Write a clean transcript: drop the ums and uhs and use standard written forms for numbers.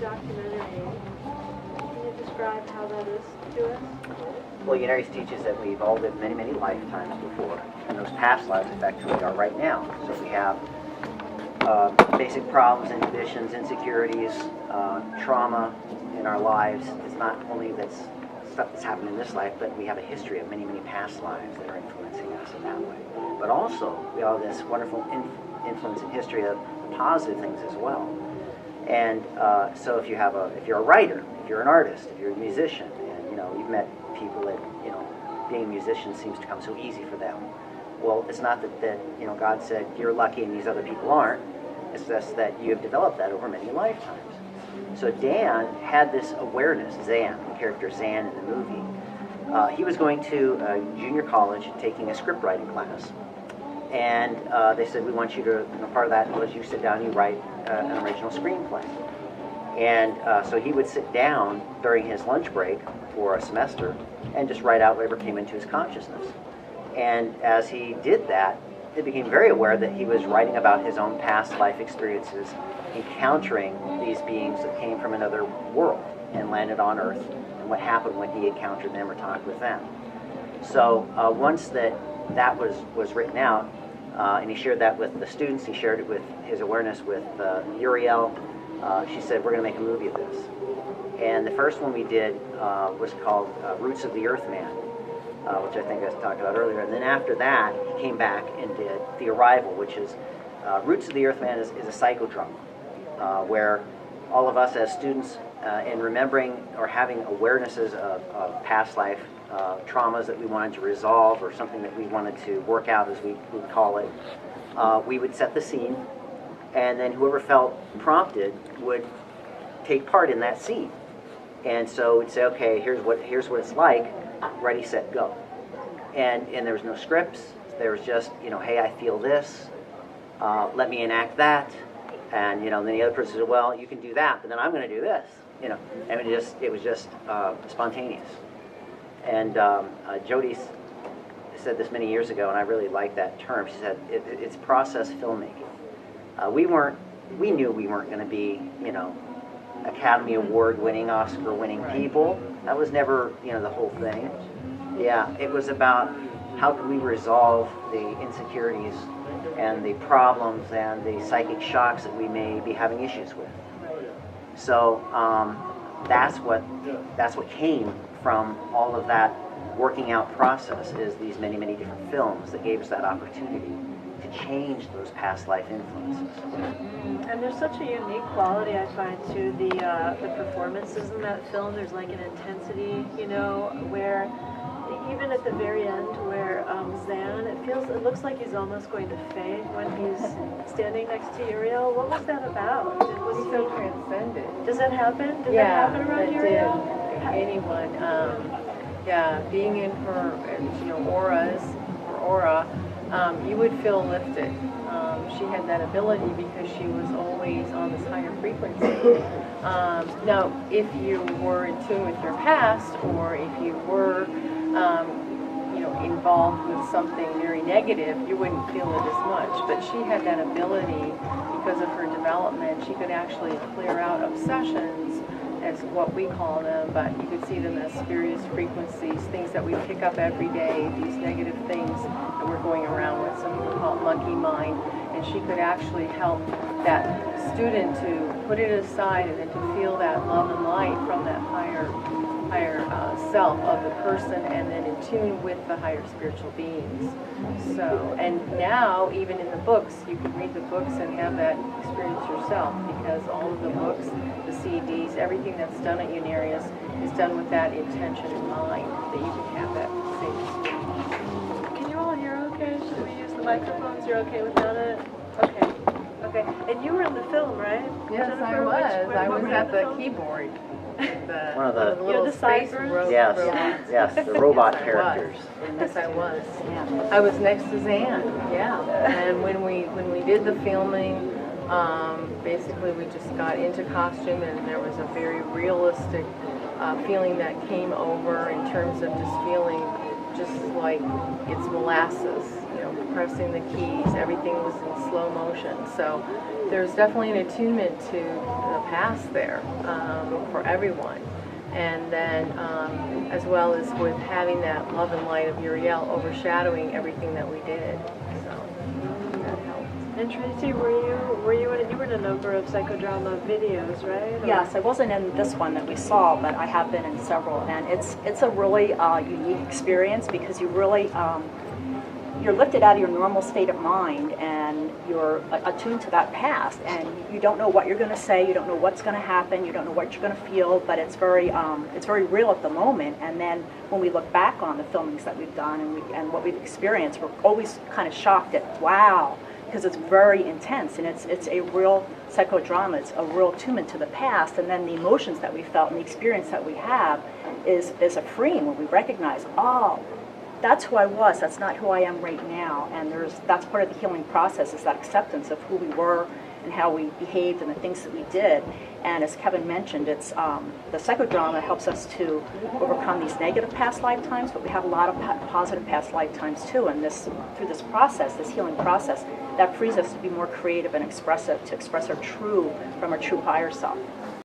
documentary. Can you describe how that is to us? Well, Unarius teaches that we've all lived many, many lifetimes before, and those past lives effectively are right now. So we have basic problems, inhibitions, insecurities, trauma in our lives. It's not only that's stuff that's happened in this life, but we have a history of many, many past lives that are influencing us in that way. But also, we have this wonderful influence in history of positive things as well. And so if you're a writer, if you're an artist, if you're a musician, and you've met people that being a musician seems to come so easy for them. Well, it's not that God said you're lucky and these other people aren't. It's just that you have developed that over many lifetimes. So Dan had this awareness, Zan, the character Zan in the movie. He was going to junior college taking a script writing class. And they said, we want you to, part of that was you sit down and you write an original screenplay. And so he would sit down during his lunch break for a semester and just write out whatever came into his consciousness. And as he did that, he became very aware that he was writing about his own past life experiences, encountering these beings that came from another world and landed on Earth, and what happened when he encountered them or talked with them. So once that was written out, and he shared that with the students, he shared it with his awareness with Uriel. She said, we're going to make a movie of this. And the first one we did was called Roots of the Earth Man, which I think I talked about earlier. And then after that, he came back and did The Arrival, which is, Roots of the Earth Man is a psychodrama, where all of us as students, in remembering or having awarenesses of past life traumas that we wanted to resolve, or something that we wanted to work out, as we would call it, we would set the scene, and then whoever felt prompted would take part in that scene. And so we'd say, okay, here's what it's like, ready, set, go. And there was no scripts. There was just, hey, I feel this. Let me enact that. And then the other person said, well, you can do that, but then I'm going to do this. And it was just spontaneous. And Jody said this many years ago, and I really like that term. She said it's process filmmaking. We knew we weren't going to be, Academy Award-winning, Oscar-winning people. That was never, the whole thing. Yeah, it was about how can we resolve the insecurities and the problems and the psychic shocks that we may be having issues with. So that's what came from all of that working out process, is these many, many different films that gave us that opportunity to change those past life influences. And there's such a unique quality, I find, to the performances in that film. There's like an intensity, where even at the very end, where Zan, it looks like he's almost going to faint when he's standing next to Uriel. What was that about? He's so transcendent. Does that happen? Did that happen around Uriel? Anyone, being in her, aura, you would feel lifted. She had that ability because she was always on this higher frequency. Now, if you were in tune with your past, or if you were, involved with something very negative, you wouldn't feel it as much. But she had that ability because of her development. She could actually clear out obsessions, as what we call them, but you could see them as spurious frequencies, things that we pick up every day, these negative things that we're going around with. Some people call it monkey mind, and she could actually help that student to put it aside and then to feel that love and light from that higher self of the person, and then in tune with the higher spiritual beings. So, and now even in the books, you can read the books and have that experience yourself, because all of the books, the CDs, everything that's done at Unarius is done with that intention in mind, that you can have that same experience. Can you all hear okay? Should we use the microphones? You're okay without it? Okay. And you were in the film, right? Yes, Jennifer, I was. I was at the film? keyboard. One of the little space Cybers? yes, the robot characters. Yes, I was. I was next to Zan. Yeah. And when we did the filming, basically we just got into costume, and there was a very realistic feeling that came over in terms of just feeling just like it's molasses, pressing the keys. Everything was in slow motion. So there's definitely an attunement to the past there for everyone. And then as well as with having that love and light of Uriel overshadowing everything that we did. So that helped. And Tracy, were you in a number of psychodrama videos, right? Or- Yes, I wasn't in this one that we saw, but I have been in several, and it's a really unique experience because you really you're lifted out of your normal state of mind, and you're attuned to that past, and you don't know what you're going to say, you don't know what's going to happen, you don't know what you're going to feel, but it's very real at the moment. And then when we look back on the filmings that we've done and what we've experienced, we're always kind of shocked at wow. Because it's very intense, and it's a real psychodrama. It's a real attunement to the past, and then the emotions that we felt and the experience that we have is a freeing when we recognize, oh, that's who I was. That's not who I am right now. And that's part of the healing process, is that acceptance of who we were and how we behaved and the things that we did. And as Kevin mentioned, it's the psychodrama helps us to overcome these negative past lifetimes, but we have a lot of positive past lifetimes too. And through this process, this healing process, that frees us to be more creative and expressive, to express our true higher self.